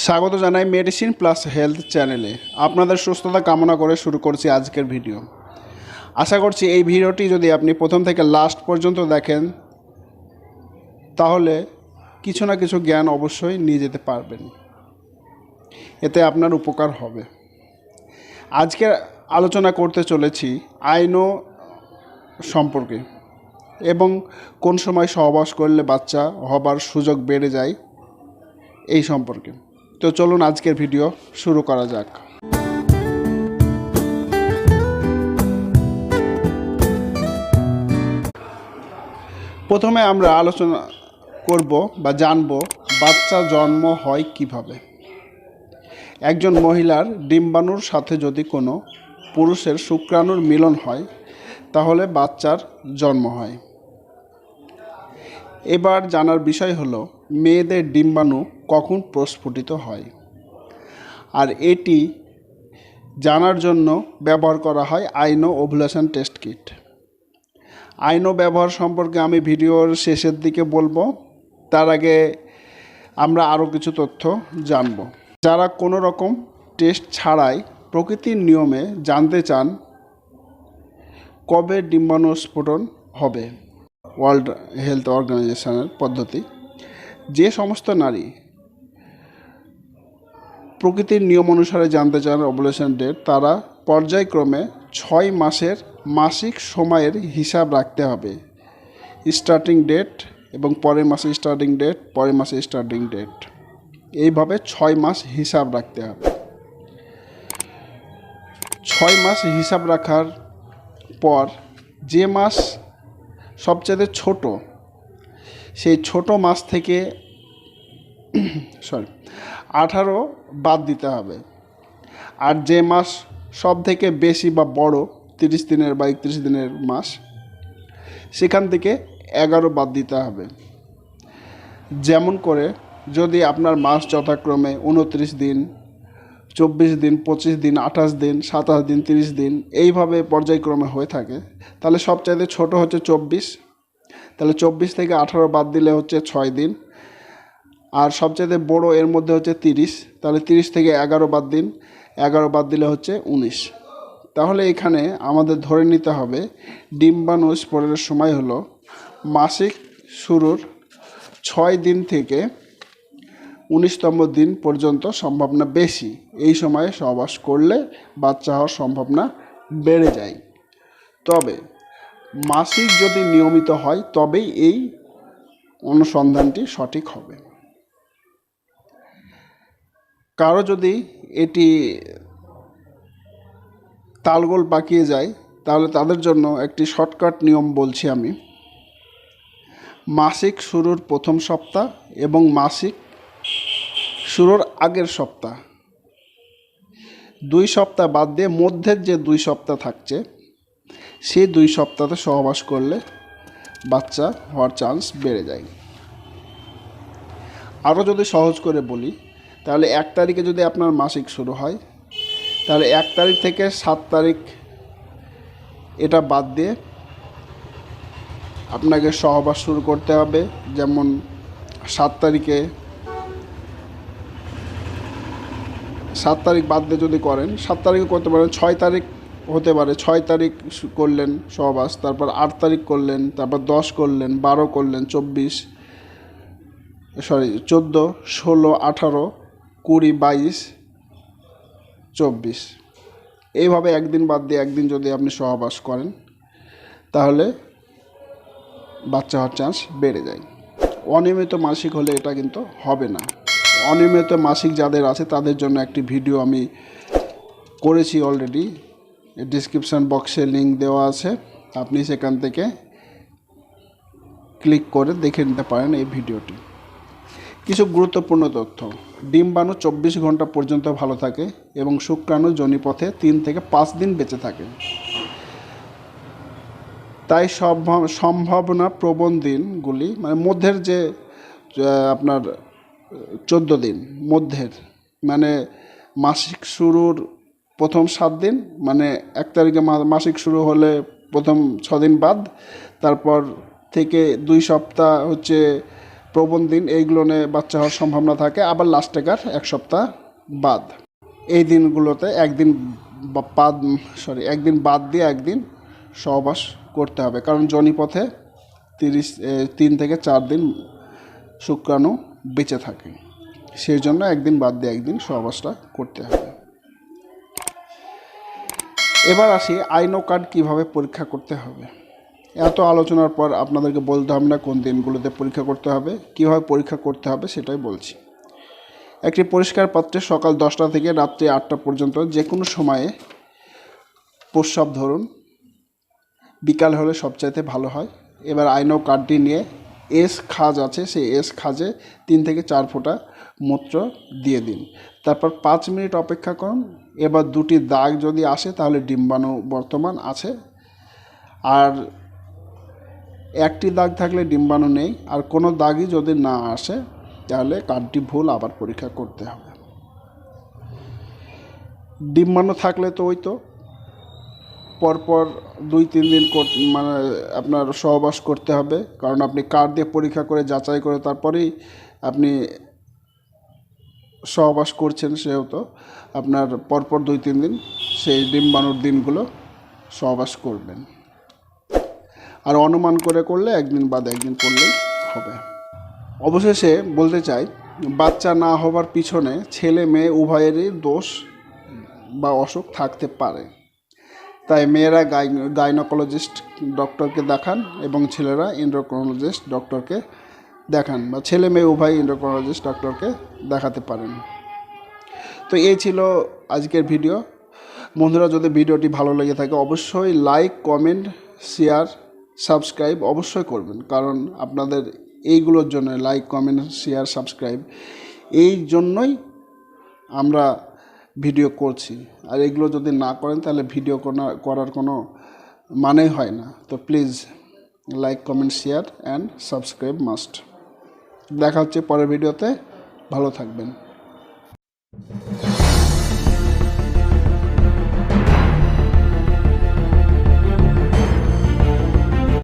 স্বাগত জানাই medicine plus health চ্যানেলে। আপনাদের সুস্থতা কামনা করে শুরু করছি আজকের ভিডিও। আশা করছি এই ভিডিওটি যদি আপনি প্রথম থেকে লাস্ট পর্যন্ত দেখেন তাহলে কিছু না কিছু জ্ঞান অবশ্যই নিয়ে যেতে পারবেন, এতে আপনার উপকার হবে। আজকে আলোচনা করতে চলেছি আইন সম্পর্কে এবং কোন সময় সহবাস করলে বাচ্চা হবার সুযোগ বেড়ে যায় এই সম্পর্কে। তো চলুন আজকের ভিডিও শুরু করা যাক। প্রথমে আমরা আলোচনা করব বা জানব বাচ্চা জন্ম হয় কিভাবে। একজন মহিলার ডিম্বাণুর সাথে যদি কোনো পুরুষের শুক্রাণুর মিলন হয় তাহলে বাচ্চার জন্ম হয়। এবার জানার বিষয় হলো মেয়েদের ডিম্বাণু কখন প্রস্ফুটিত হয়, আর এটি জানার জন্য ব্যবহার করা হয় আইনো ওভুলেশন টেস্ট কিট। আইনো ব্যবহার সম্পর্কে আমি ভিডিওর শেষের দিকে বলবো, তার আগে আমরা আরও কিছু তথ্য জানব। যারা কোনো রকম টেস্ট ছাড়াই প্রকৃতির নিয়মে জানতে চান কবে ডিম্বাণু স্ফোটন হবে, ওয়ার্ল্ড হেলথ অর্গানাইজেশনের পদ্ধতি, যে সমস্ত নারী প্রকৃতির নিয়ম অনুসারে জানতে চান ওভুলেশন ডেট, তারা পর্যায়ক্রমে 6 মাসের মাসিক সময়ের হিসাব রাখতে হবে। স্টার্টিং ডেট এবং পরের মাসে স্টার্টিং ডেট, পরের মাসে স্টার্টিং ডেট, এইভাবে 6 মাস হিসাব রাখতে হবে। 6 মাস হিসাব রাখার পর যে মাস সবচেয়ে ছোট, সেই ছোট মাস থেকে 18 বাদ দিতে হবে। আর যে মাস সব থেকে বেশি বা বড় 30 দিনের বা 31 দিনের মাস, সেখান থেকে 11 বাদ দিতে হবে। যেমন করে যদি আপনার মাস যথাক্রমে 29 দিন, 24 দিন, 25 দিন, 28 দিন, 27 দিন, 30 দিন এইভাবে পর্যায়ক্রমে হয়ে থাকে, তাহলে সবচাইতে ছোট হচ্ছে 24। তাহলে 24 থেকে 18 বাদ দিলে হচ্ছে 6 দিন। আর সবচাইতে বড় এর মধ্যে হচ্ছে 30, তাহলে 30 থেকে 11 বাদ দিন, 11 বাদ দিলে হচ্ছে 19। তাহলে এখানে আমাদের ধরে নিতে হবে ডিম্বাণু স্ফোটনের সময় হলো মাসিক শুরুর 6 দিন থেকে 19তম দিন পর্যন্ত সম্ভাবনা বেশি। এই সময়ে সহবাস করলে বাচ্চা হওয়ার সম্ভাবনা বেড়ে যায়। তবে মাসিক যদি নিয়মিত হয় তবেই এই অনুসন্ধানটি সঠিক হবে। কারো যদি এটি তালগোল পাকিয়ে যায় তাহলে তাদের জন্য একটি শর্টকাট নিয়ম বলছি আমি। মাসিক শুরুর প্রথম সপ্তাহ এবং মাসিক শুরুর আগের সপ্তাহ, 2 সপ্তাহ বাদ দিয়ে মধ্যের যে 2 সপ্তাহ থাকছে, সেই 2 সপ্তাহে সহবাস করলে বাচ্চা হওয়ার চান্স বেড়ে যায়। আরও যদি সহজ করে বলি, তাহলে 1 তারিখে যদি আপনার মাসিক শুরু হয়, তাহলে 1 তারিখ থেকে 7 তারিখ এটা বাদ দিয়ে আপনাকে সহবাস শুরু করতে হবে। যেমন 7 তারিখ বাদ দিয়ে যদি করেন, 7 তারিখে করতে পারেন, 6 তারিখ হতে পারে, 6 তারিখ করলেন সহবাস, তারপর 8 তারিখ করলেন, তারপর 10 করলেন, 12 করলেন, 14, 16, 18, 20, 22, 24, এইভাবে একদিন বাদ দিয়ে একদিন যদি আপনি সহবাস করেন তাহলে বাচ্চা হওয়ার চান্স বেড়ে যায়। অনিয়মিত মাসিক হলে এটা কিন্তু হবে না। অনিয়মিত মাসিক যাদের আছে তাদের জন্য একটি ভিডিও আমি করেছি অলরেডি, ডিসক্রিপশান বক্সে লিঙ্ক দেওয়া আছে, আপনি সেখান থেকে ক্লিক করে দেখে নিতে পারেন এই ভিডিওটি। কিছু গুরুত্বপূর্ণ তথ্য: ডিম্বাণু 24 ঘন্টা পর্যন্ত ভালো থাকে এবং শুক্রাণু যোনিপথে 3 থেকে 5 দিন বেঁচে থাকে। তাই সম্ভাবনা প্রবণ দিনগুলি মানে মধ্যের যে আপনার 14 দিন মধ্যের, মানে মাসিক শুরুর প্রথম 7 দিন, মানে 1 তারিখে মাসিক শুরু হলে প্রথম 6 দিন বাদ, তারপর থেকে 2 সপ্তাহ হচ্ছে প্রবণ দিন এইগুলো নিয়ে বাচ্চা হওয়ার সম্ভাবনা থাকে। আবার লাস্টেকার 1 সপ্তাহ বাদ, এই দিনগুলোতে একদিন বাদ দিয়ে একদিন সহবাস করতে হবে, কারণ যোনিপথে 3 থেকে 4 দিন শুক্রাণু বেঁচে থাকে, সেই জন্য একদিন বাদ দিয়ে একদিন সহবাসটা করতে হবে। এবার আসি আইনো কার্ড কীভাবে পরীক্ষা করতে হবে। এত আলোচনার পর আপনাদেরকে বলতে হবে না কোন দিনগুলোতে পরীক্ষা করতে হবে, কীভাবে পরীক্ষা করতে হবে সেটাই বলছি। একটি পরিষ্কার পাত্রে সকাল 10টা থেকে রাত্রি 8টা পর্যন্ত যে কোনো সময়ে প্রস্রাব ধরুন, বিকাল হলে সবচাইতে ভালো হয়। এবার আইনো কার্ডটি নিয়ে এস খাজ আছে, সেই এস খাজে 3 থেকে 4 ফোঁটা মূত্র দিয়ে দিন। তারপর 5 মিনিট অপেক্ষা করুন। এবার 2টি দাগ যদি আসে তাহলে ডিম্বাণু বর্তমান আছে, আর 1টি দাগ থাকলে ডিম্বাণু নেই। আর কোনো দাগই যদি না আসে তাহলে কার্ডটি ভুল, আবার পরীক্ষা করতে হবে। ডিম্বাণু থাকলে তো ওই তো পরপর 2-3 দিন আপনার সহবাস করতে হবে, কারণ আপনি কার্ড দিয়ে পরীক্ষা করে যাচাই করে তারপরেই আপনি সহবাস করছেন, সেহেতু আপনার পরপর 2-3 দিন সেই ডিম্বাণুর দিনগুলো সহবাস করবেন। আর অনুমান করলে একদিন বাদ একদিন করলেই হবে। অবশেষে বলতে চাই, বাচ্চা না হবার পিছনে ছেলে মেয়ে উভয়েরই দোষ বা অসুখ থাকতে পারে, তাই মেয়েরা গাইনোকোলজিস্ট ডক্টরকে দেখান এবং ছেলেরা এন্ডোক্রিনোলজিস্ট ডক্টরকে দেখান, বা ছেলে মেয়ে উভয় এন্ডোক্রিনোলজিস্ট ডক্টরকে দেখাতে পারেন। তো এই ছিল আজকের ভিডিও। বন্ধুরা, যদি ভিডিওটি ভালো লেগে থাকে অবশ্যই লাইক, কমেন্ট, শেয়ার, সাবস্ক্রাইব অবশ্যই করবেন, কারণ আপনাদের এইগুলোর জন্য লাইক, কমেন্ট, শেয়ার, সাবস্ক্রাইব এই জন্যই আমরা ভিডিও করছি। আর এগুলো যদি না করেন তাহলে ভিডিও করার কোনো মানেই হয় না। তো please like, comment, share and subscribe must. দেখা হচ্ছে পরের ভিডিওতে। ভালো থাকবেন।